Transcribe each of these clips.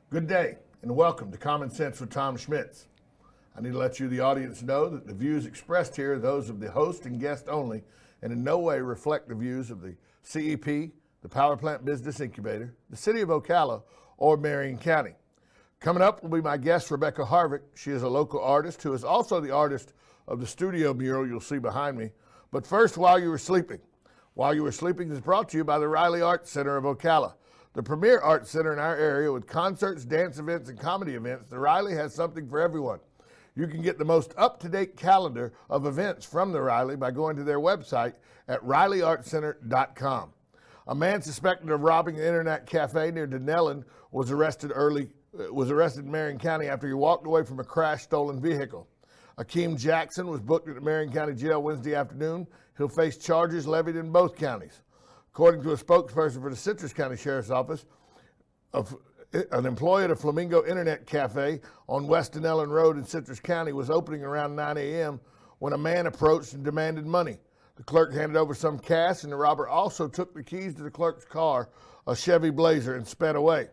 Good day, and welcome to Common Sense with Tom Schmitz. I need to let you, the audience, know that the views expressed here are those of the host and guest only, and in no way reflect the views of the CEP, the Power Plant Business Incubator, the City of Ocala, or Marion County. Coming up will be my guest, Rebecca Harvick. She is a local artist who is also the artist of the studio mural you'll see behind me. But first, While You Were Sleeping. While You Were Sleeping is brought to you by the Riley Arts Center of Ocala. The premier art center in our area with concerts, dance events, and comedy events. The Riley has something for everyone. You can get the most up-to-date calendar of events from the Riley by going to their website at rileyartcenter.com. A man suspected of robbing an internet cafe near Denellen was arrested in Marion County after he walked away from a crashed stolen vehicle. Akeem Jackson was booked at the Marion County Jail Wednesday afternoon. He'll face charges levied in both counties. According to a spokesperson for the Citrus County Sheriff's Office, an employee at a Flamingo Internet Cafe on West Denellen Road in Citrus County was opening around 9 a.m. when a man approached and demanded money. The clerk handed over some cash, and the robber also took the keys to the clerk's car, a Chevy Blazer, and sped away.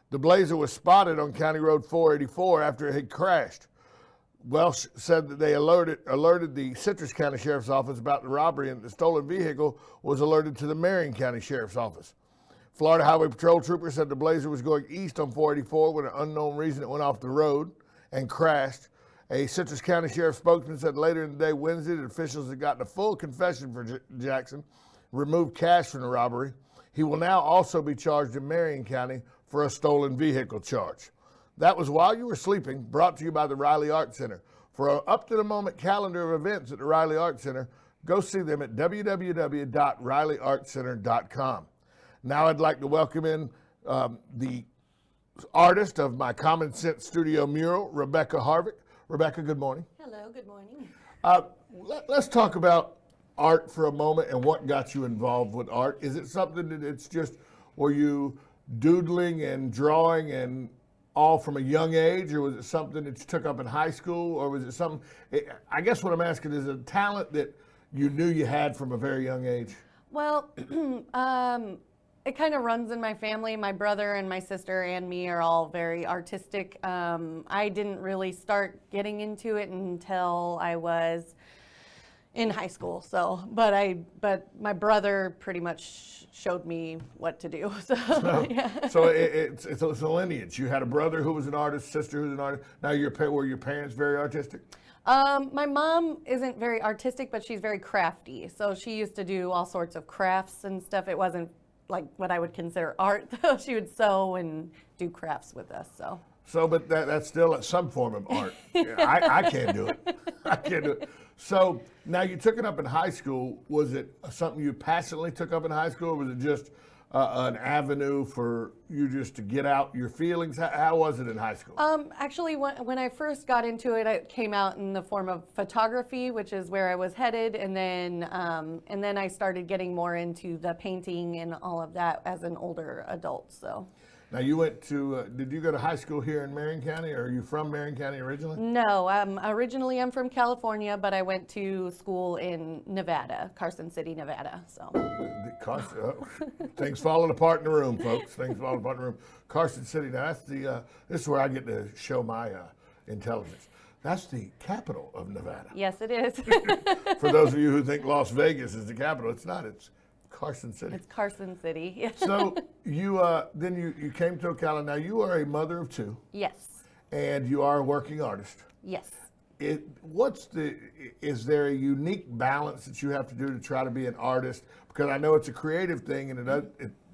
The Blazer was spotted on County Road 484 after it had crashed. Welsh said that they alerted the Citrus County Sheriff's Office about the robbery, and the stolen vehicle was alerted to the Marion County Sheriff's Office. Florida Highway Patrol troopers said the Blazer was going east on 484 when an unknown reason it went off the road and crashed. A Citrus County Sheriff spokesman said later in the day Wednesday that officials had gotten a full confession for Jackson, removed cash from the robbery. He will now also be charged in Marion County for a stolen vehicle charge. That was While You Were Sleeping, brought to you by the Riley Arts Center. For an up-to-the-moment calendar of events at the Riley Arts Center, go see them at www.rileyartcenter.com. Now I'd like to welcome in the artist of my Common Sense Studio mural, Rebecca Harvick. Rebecca, good morning. Hello, good morning. Let's talk about art for a moment and what got you involved with art. Is it something that it's just, were you doodling and drawing and all from a young age, or was it something that you took up in high school, or was it something, I guess what I'm asking is a talent that you knew you had from a very young age? Well, it kind of runs in my family. My brother and my sister and me are all very artistic. I didn't really start getting into it until I was in high school. So, but my brother pretty much showed me what to do. So, yeah. So it's a lineage. You had a brother who was an artist, sister who was an artist. Now were your parents very artistic? My mom isn't very artistic, but she's very crafty. So she used to do all sorts of crafts and stuff. It wasn't like what I would consider art, though. She would sew and do crafts with us. So, but that's still some form of art. I can't do it. I can't do it. So now you took it up in high school. Was it something you passionately took up in high school, or was it just an avenue for you just to get out your feelings? How was it in high school? Actually, when I first got into it, it came out in the form of photography, which is where I was headed, and then I started getting more into the painting and all of that as an older adult. So. Now you went to, did you go to high school here in Marion County, or are you from Marion County originally? No, originally I'm from California, but I went to school in Nevada, Carson City, Nevada. So. Things falling apart in the room, folks. Things falling apart in the room. Carson City, now that's this is where I get to show my intelligence. That's the capital of Nevada. Yes, it is. For those of you who think Las Vegas is the capital, it's not. It's Carson City. It's Carson City. So you came to Ocala. Now you are a mother of two. Yes. And you are a working artist. Yes. Is there a unique balance that you have to do to try to be an artist? Because I know it's a creative thing, and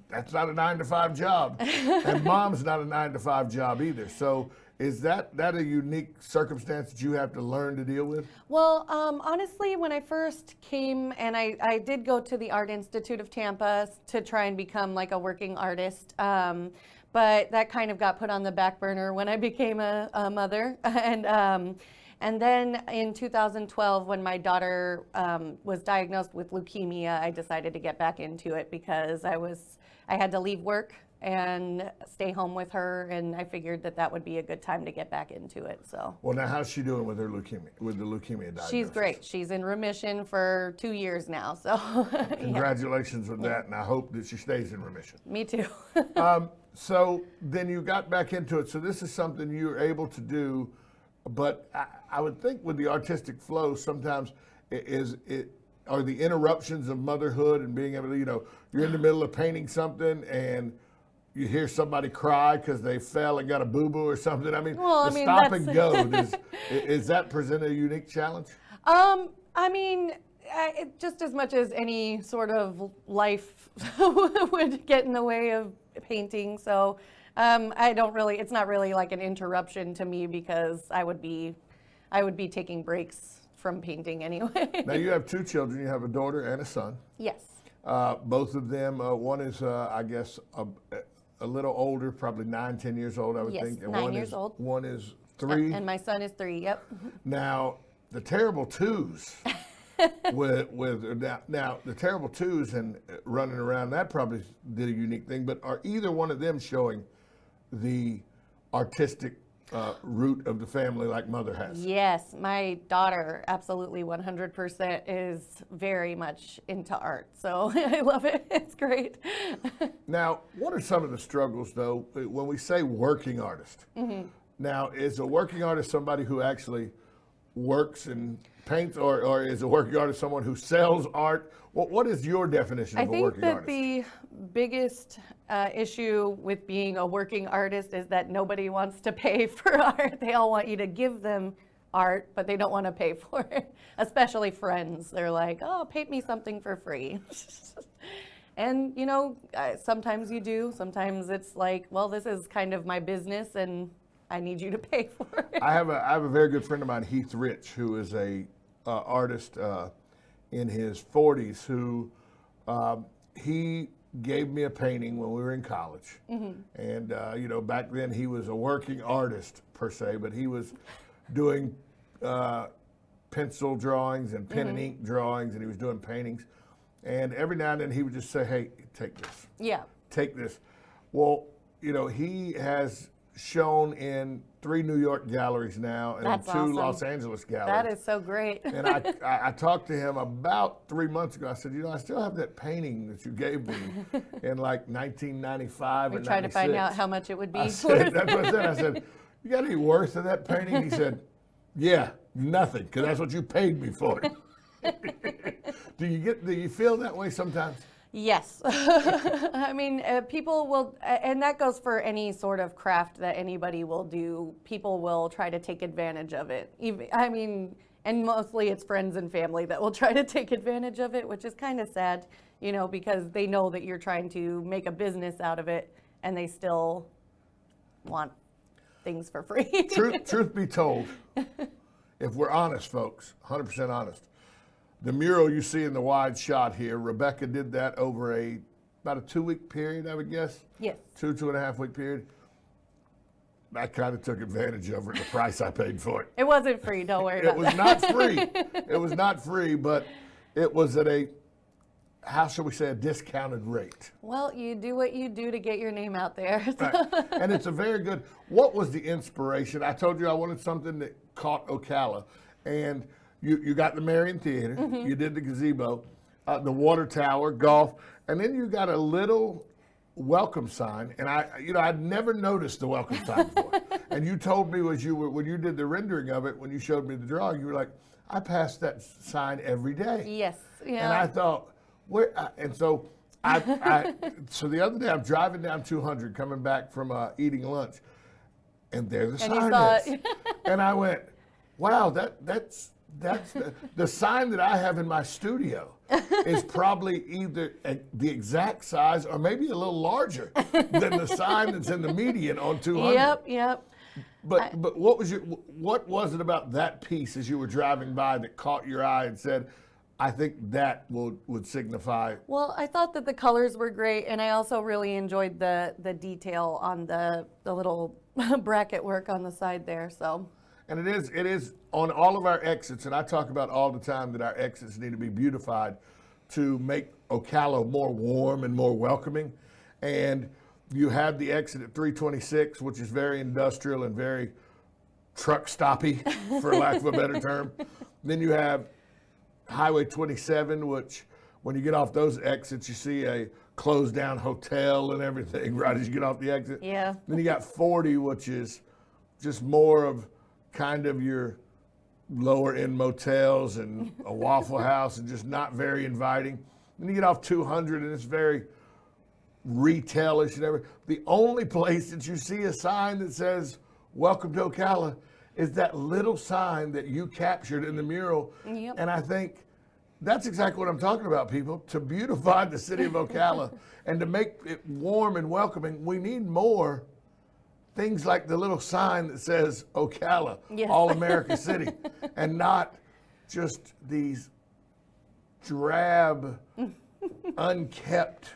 that's not a 9-to-5 job, and mom's not a 9-to-5 job either. So is that a unique circumstance that you have to learn to deal with? Well, honestly, when I first came, and I did go to the Art Institute of Tampa to try and become like a working artist, but that kind of got put on the back burner when I became a mother. And then in 2012, when my daughter was diagnosed with leukemia, I decided to get back into it because I had to leave work and stay home with her, and I figured that would be a good time to get back into it. So. Well, now how's she doing with her leukemia, with the leukemia diagnosis? She's great. She's in remission for 2 years now. So. Congratulations with that, and I hope that she stays in remission. Me too. So then you got back into it. So this is something you're able to do, but I would think with the artistic flow, sometimes are the interruptions of motherhood and being able to, you're in the middle of painting something and you hear somebody cry because they fell and got a boo-boo or something. I mean, stop and go. Is that present a unique challenge? Just as much as any sort of life would get in the way of painting. So it's not really like an interruption to me because I would be taking breaks from painting anyway. Now you have 2 children. You have a daughter and a son. Yes. Both of them, one is, I guess, a little older, probably 9, 10 years old, I would yes, think. And 9 years old. One is 3. And my son is 3, yep. Now, the terrible twos, now the terrible twos and running around, that probably did a unique thing, but are either one of them showing the artistic root of the family like mother has? Yes, my daughter absolutely 100% is very much into art. So I love it. It's great. Now, what are some of the struggles though when we say working artist? Mm-hmm. Now, is a working artist somebody who actually works and paints, or is a working artist someone who sells art? What is your definition of a working artist? I think that the biggest issue with being a working artist is that nobody wants to pay for art. They all want you to give them art, but they don't want to pay for it, especially friends. They're like, oh, paint me something for free. And, sometimes you do. Sometimes it's like, well, this is kind of my business, and I need you to pay for it. I have a very good friend of mine, Heath Rich, who is a artist in his 40s who he gave me a painting when we were in college. Mm-hmm. And, back then he was a working artist per se, but he was doing pencil drawings and pen and ink drawings, and he was doing paintings. And every now and then he would just say, hey, take this. Yeah. Take this. Well, he has shown in 3 New York galleries now and That's 2 awesome. Los Angeles galleries. That is so great. And I talked to him about 3 months ago. I said, I still have that painting that you gave me in like 1995 or 96. We tried to find out how much it would be. That's what I said. I said, you got any worth of that painting? He said, yeah, nothing, because that's what you paid me for it. Do you feel that way sometimes? Yes. People will, and that goes for any sort of craft that anybody will do. People will try to take advantage of it. And mostly it's friends and family that will try to take advantage of it, which is kind of sad, because they know that you're trying to make a business out of it, and they still want things for free. Truth be told, if we're honest, folks, 100% honest, the mural you see in the wide shot here, Rebecca did that over about a 2-week period, I would guess. Yes. 2.5 week period. I kind of took advantage of it, the price I paid for it. It wasn't free, don't worry about it. It was not free. It was not free, but it was at how shall we say, a discounted rate. Well, you do what you do to get your name out there. So. Right. And it's a very good, what was the inspiration? I told you I wanted something that caught Ocala, and you got the Marion Theater, mm-hmm. You did the gazebo, the water tower, golf, and then you got a little welcome sign, and I'd never noticed the welcome sign before. And you told me when you did the rendering of it, when you showed me the drawing, you were like, I pass that sign every day. Yes. Yeah. And I thought, so the other day I'm driving down 200 coming back from eating lunch, and there the sign is. And I went, wow, that's the sign that I have in my studio is probably either the exact size or maybe a little larger than the sign that's in the median on 200. Yep. But what was it about that piece as you were driving by that caught your eye and said, I think that would signify? Well, I thought that the colors were great, and I also really enjoyed the detail on the little bracket work on the side there. So. And it is on all of our exits, and I talk about all the time that our exits need to be beautified to make Ocala more warm and more welcoming. And you have the exit at 326, which is very industrial and very truck stoppy, for lack of a better term. Then you have Highway 27, which when you get off those exits, you see a closed down hotel and everything right as you get off the exit. Yeah. Then you got 40, which is just more of kind of your lower end motels and a Waffle House and just not very inviting. Then you get off 200 and it's very retailish and everything. The only place that you see a sign that says, "Welcome to Ocala," is that little sign that you captured in the mural. Yep. And I think that's exactly what I'm talking about, people. To beautify the city of Ocala and to make it warm and welcoming, we need more things like the little sign that says Ocala, Yes. All America City, and not just these drab, unkept,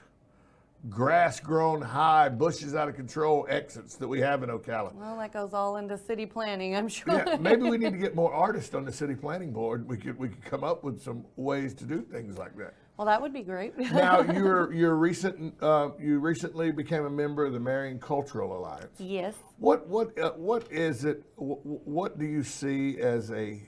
grass-grown high, bushes out of control exits that we have in Ocala. Well, that goes all into city planning, I'm sure. Yeah, maybe we need to get more artists on the city planning board. We could come up with some ways to do things like that. Well, that would be great. Now, you recently became a member of the Marion Cultural Alliance. Yes. What is it? What do you see as a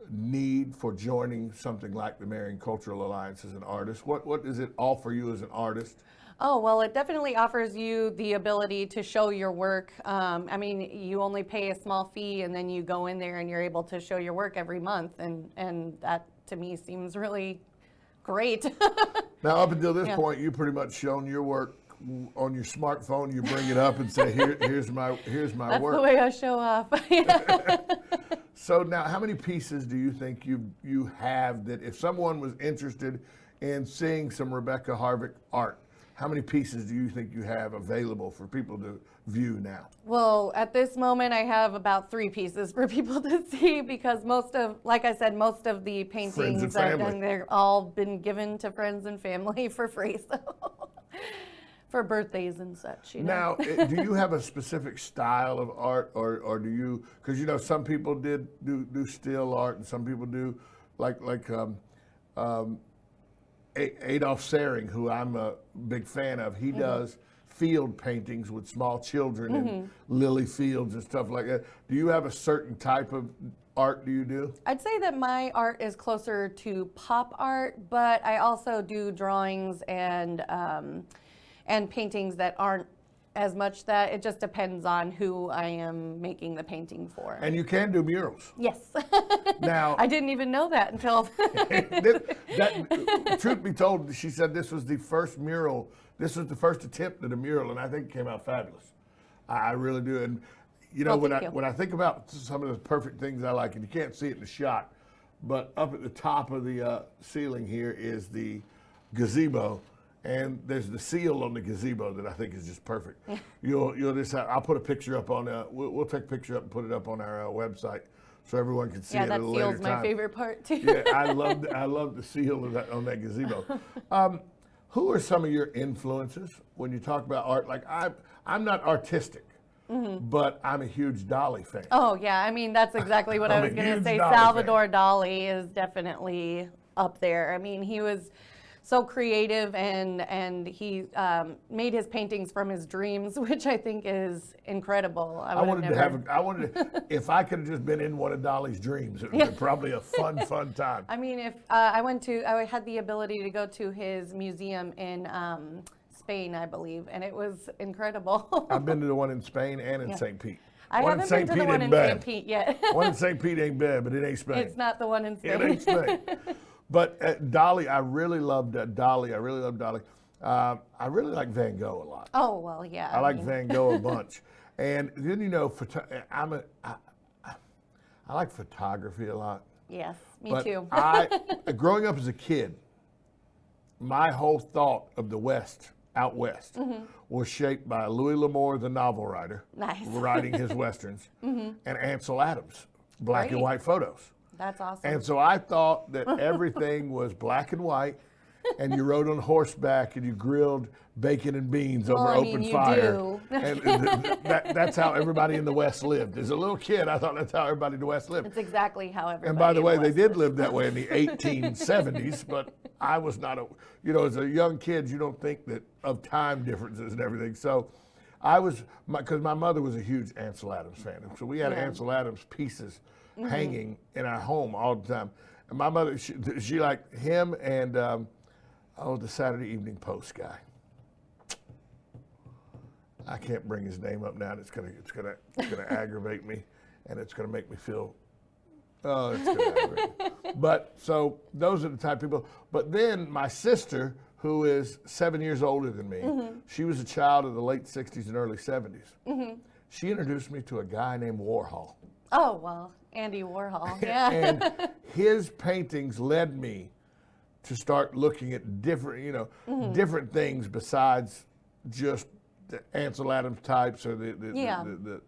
need for joining something like the Marion Cultural Alliance as an artist? What does it offer you as an artist? Oh, well, it definitely offers you the ability to show your work. I mean, you only pay a small fee and then you go in there and you're able to show your work every month. And that to me seems really great. Now, up until this Yeah. point, you pretty much shown your work on your smartphone. You bring it up and say, here's my That's work. the way I show off. So now, how many pieces do you think you have that if someone was interested in seeing some Rebecca Harvick art, how many pieces do you think you have available for people to view now? Well, at this moment, I have about 3 pieces for people to see because like I said, most of the paintings I've family. done, they're all been given to friends and family for free, so for birthdays and such. You know? Now, do you have a specific style of art, or do you? Because some people do still art, and some people do like Adolf Sering, who I'm a big fan of. He does field paintings with small children in lily fields and stuff like that. Do you have a certain type of art do you do? I'd say that my art is closer to pop art, but I also do drawings and paintings that aren't as much that. It just depends on who I am making the painting for. And you can do murals. Yes. Now, I didn't even know that until. Truth be told, she said this was the first mural. This was the first attempt at a mural, and I think it came out fabulous. I really do. And when I think about some of the perfect things I like, and you can't see it in the shot, but up at the top of the ceiling here is the gazebo, and there's the seal on the gazebo that I think is just perfect. You'll just I'll put a picture up on we'll take a picture up and put it up on our website so everyone can see it at a later time. Yeah, that seal's my favorite part too. Yeah, I love the seal of that on that gazebo. Who are some of your influences when you talk about art? Like I'm not artistic, but I'm a huge Dali fan. Oh yeah, I mean that's exactly what I was going to say. Salvador Dali is definitely up there. I mean he was so creative and he made his paintings from his dreams, which I think is incredible. I wanted to, if I could have just been in one of Dali's dreams, it would have been probably a fun time. I mean, if I had the ability to go to his museum in Spain, I believe, and it was incredible. I've been to the one in Spain and in St. Pete. I haven't been to the one in St. Pete yet. One in St. Pete ain't bad, but it ain't Spain. It's not the one in Spain. It ain't Spain. But Dali, I really loved Dali. I really loved Dali. I really like Van Gogh a lot. Oh well, yeah. I like Van Gogh a bunch. And then I like photography a lot. Yes, me But too. Growing up as a kid, my whole thought of the West, out West, was shaped by Louis L'Amour, the novel writer, Nice. writing his Westerns, and Ansel Adams, black and white photos. That's awesome. And so I thought that everything was black and white, and you rode on horseback and you grilled bacon and beans over I open mean, you fire. do. And that's how everybody in the West lived. As a little kid, I thought that's how everybody in the West lived. It's exactly how everybody. And by the in way, they West did lives. live that way in the 1870s, but I was not as a young kid, you don't think that of time differences and everything. So because my mother was a huge Ansel Adams fan. So we had Ansel Adams pieces hanging in our home all the time. And my mother, she liked him and, the Saturday Evening Post guy. I can't bring his name up now. It's gonna aggravate me, and it's gonna make me feel. Oh, it's gonna aggravate me. But so those are the type of people. But then my sister, who is 7 years older than me, she was a child of the late '60s and early '70s. She introduced me to a guy named Warhol. Oh well, Andy Warhol. Yeah. And his paintings led me to start looking at different, different things besides just the Ansel Adams types or the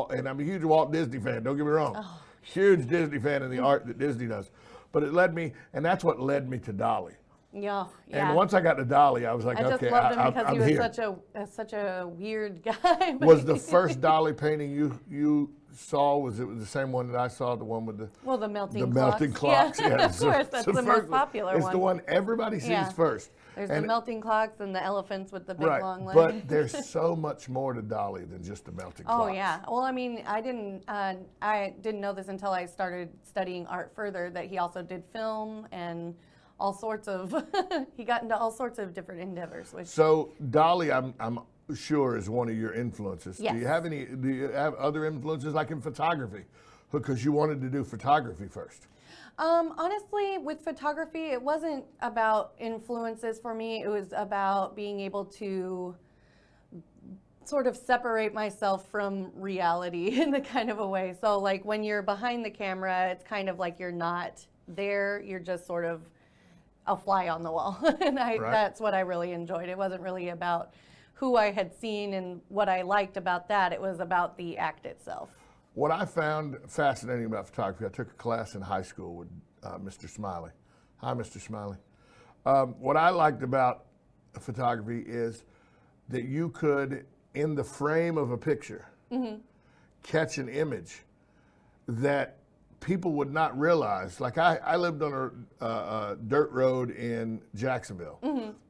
and I'm a huge Walt Disney fan. Don't get me wrong, huge Disney fan of the art that Disney does. But it led me, and that's what led me to Dolly. Yeah. And once I got to Dolly, I was like, I just okay, loved him because I'm he was here. such a weird guy. Was the first Dolly painting you saw, was it the same one that I saw, the one with the the melting clocks? Yeah, Yeah, of course, that's the most popular one. It's the one everybody sees first. There's the melting clocks and the elephants with the big long legs. But there's so much more to Dolly than just the melting clocks. Oh yeah. Well, I mean, I didn't know this until I started studying art further, that he also did film and all sorts of. He got into all sorts of different endeavors. So Dolly, I'm sure is one of your influences. Yes. Do you have other influences like in photography? Because you wanted to do photography first. Honestly, with photography, it wasn't about influences for me. It was about being able to sort of separate myself from reality in the kind of a way. So like when you're behind the camera, it's kind of like you're not there. You're just sort of a fly on the wall. And that's what I really enjoyed. It wasn't really about who I had seen and what I liked about that. It was about the act itself. What I found fascinating about photography, I took a class in high school with Mr. Smiley. Hi, Mr. Smiley. What I liked about photography is that you could, in the frame of a picture, catch an image that people would not realize. Like I lived on a dirt road in Jacksonville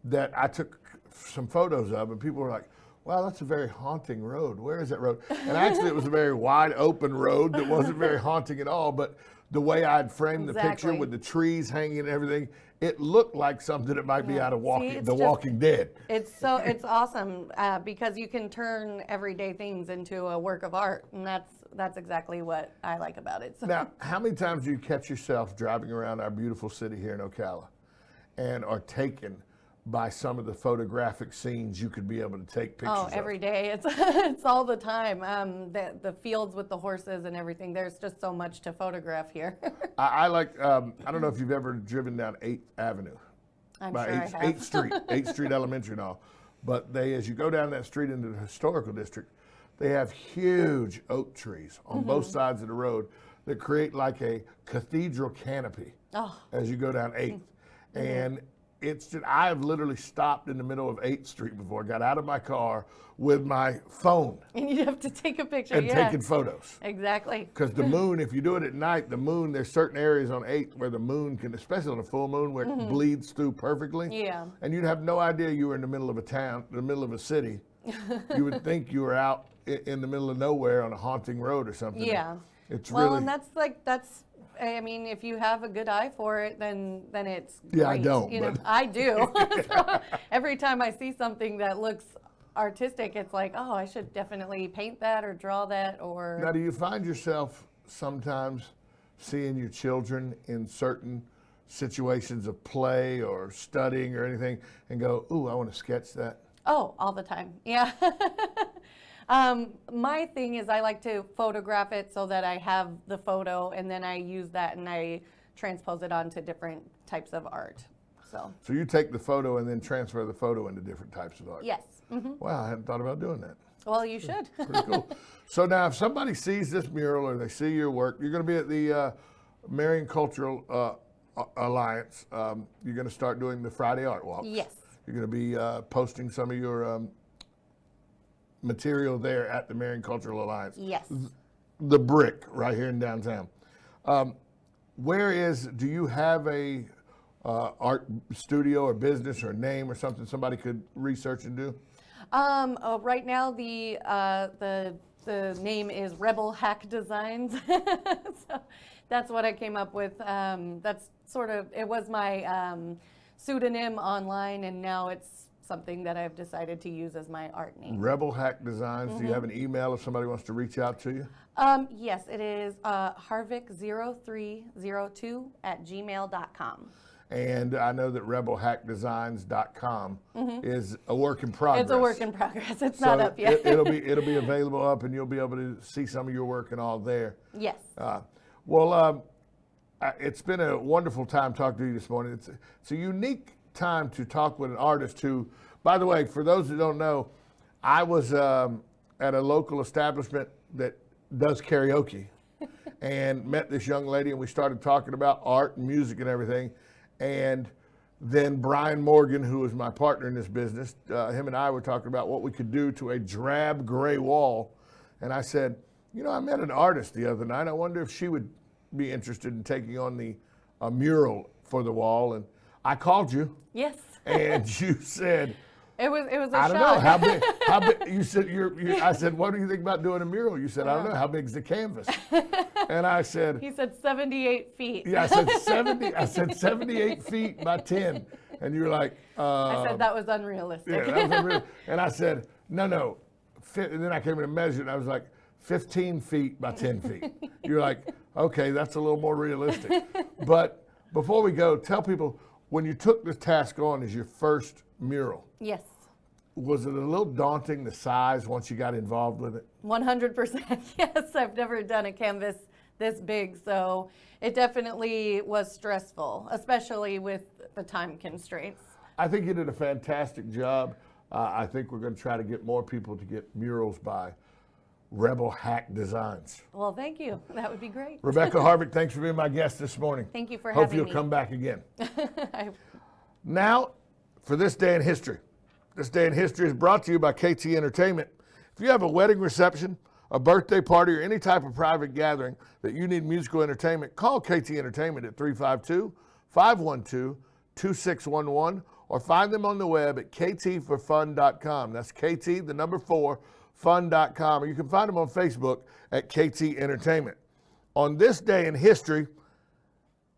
that I took some photos of, and people were like, wow, that's a very haunting road. Where is that road? And actually it was a very wide open road that wasn't very haunting at all, but the way I'd framed the picture with the trees hanging and everything, it looked like something that might be out of Walking Dead. It's awesome because you can turn everyday things into a work of art, and that's exactly what I like about it. So. Now, how many times do you catch yourself driving around our beautiful city here in Ocala and are taken by some of the photographic scenes you could be able to take pictures of? Oh, every day. It's all the time. The fields with the horses and everything. There's just so much to photograph here. I like, I don't know if you've ever driven down 8th Avenue. I'm sure I have. 8th Street, 8th Street Elementary and all. But as you go down that street into the historical district, they have huge oak trees on both sides of the road that create like a cathedral canopy as you go down 8th. And I've literally stopped in the middle of 8th Street before, got out of my car with my phone. And you have to take a picture, and taking photos. Exactly. Because the moon, if you do it at night, there's certain areas on 8th where the moon can, especially on a full moon, where it bleeds through perfectly. Yeah. And you'd have no idea you were in the middle of a town, the middle of a city. You would think you were out in the middle of nowhere on a haunting road or something. Yeah. It's well, really... and I mean, if you have a good eye for it, then it's great. Yeah, I don't. I do. So every time I see something that looks artistic, it's like, oh, I should definitely paint that or draw that or... Now, do you find yourself sometimes seeing your children in certain situations of play or studying or anything and go, ooh, I want to sketch that? Oh, all the time. Yeah. My thing is I like to photograph it so that I have the photo, and then I use that and I transpose it onto different types of art. So you take the photo and then transfer the photo into different types of art? Yes. Wow, I hadn't thought about doing that. Well, you should. Pretty cool. So now if somebody sees this mural or they see your work, you're going to be at the Marion Cultural Alliance, you're going to start doing the Friday art walks. Yes. You're going to be posting some of your material there at the Marion Cultural Alliance. Yes. The Brick right here in downtown. Do you have a art studio or business or name or something somebody could research and do? Right now the name is Rebel Hack Designs. So that's what I came up with. It was my pseudonym online, and now it's something that I've decided to use as my art name. Rebel Hack Designs. Mm-hmm. Do you have an email if somebody wants to reach out to you? Yes, it is harvick0302@gmail.com. And I know that rebelhackdesigns.com is a work in progress. It's a work in progress. It's not up yet. It'll be available up, and you'll be able to see some of your work and all there. Yes. It's been a wonderful time talking to you this morning. It's a unique time to talk with an artist who, by the way, for those who don't know, I was at a local establishment that does karaoke and met this young lady, and we started talking about art and music and everything. And then Brian Morgan, who is my partner in this business, him and I were talking about what we could do to a drab gray wall. And I said, I met an artist the other night. I wonder if she would be interested in taking on a mural for the wall. And I called you. Yes. And you said, It was a I don't shot. know how big. You said I said, what do you think about doing a mural? You said, I don't know. How big's the canvas? And I said, He said 78 feet. yeah, I said 70. I said 78 feet by 10. And you were like, I said that was unrealistic. yeah, that was unreal. And I said, no. And then I came in and measured, and I was like, 15 feet by 10 feet. You're like, okay, that's a little more realistic. But before we go, tell people, when you took this task on as your first mural, Yes. was it a little daunting, the size, once you got involved with it? 100%. Yes, I've never done a canvas this big, so it definitely was stressful, especially with the time constraints. I think you did a fantastic job. I think we're going to try to get more people to get murals by Rebel Hack Designs. Well, thank you. That would be great. Rebecca Harvick, thanks for being my guest this morning. Thank you for Hope having you'll me. come back again. I- Now, for this day in history. This day in history is brought to you by KT Entertainment. If you have a wedding reception, a birthday party, or any type of private gathering that you need musical entertainment, call KT Entertainment at 352-512-2611 or find them on the web at ktforfun.com. That's KT, the number 4, fun.com. Or you can find them on Facebook at KT Entertainment. On this day in history,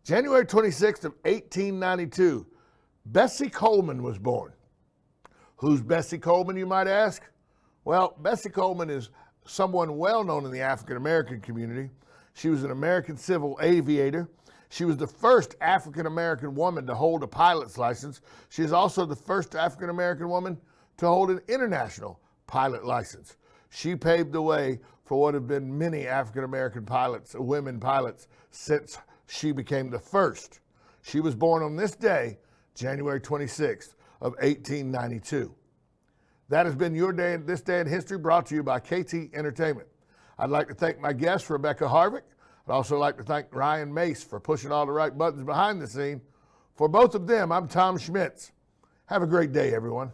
January 26th of 1892, Bessie Coleman was born. Who's Bessie Coleman, you might ask? Well, Bessie Coleman is someone well known in the African American community. She was an American civil aviator. She was the first African American woman to hold a pilot's license. She is also the first African American woman to hold an international pilot license. She paved the way for what have been many African American pilots, women pilots, since she became the first. She was born on this day, January 26th of 1892. That has been your day, this day in history, brought to you by KT Entertainment. I'd like to thank my guest, Rebecca Harvick. I'd also like to thank Ryan Mace for pushing all the right buttons behind the scene. For both of them, I'm Tom Schmitz. Have a great day, everyone.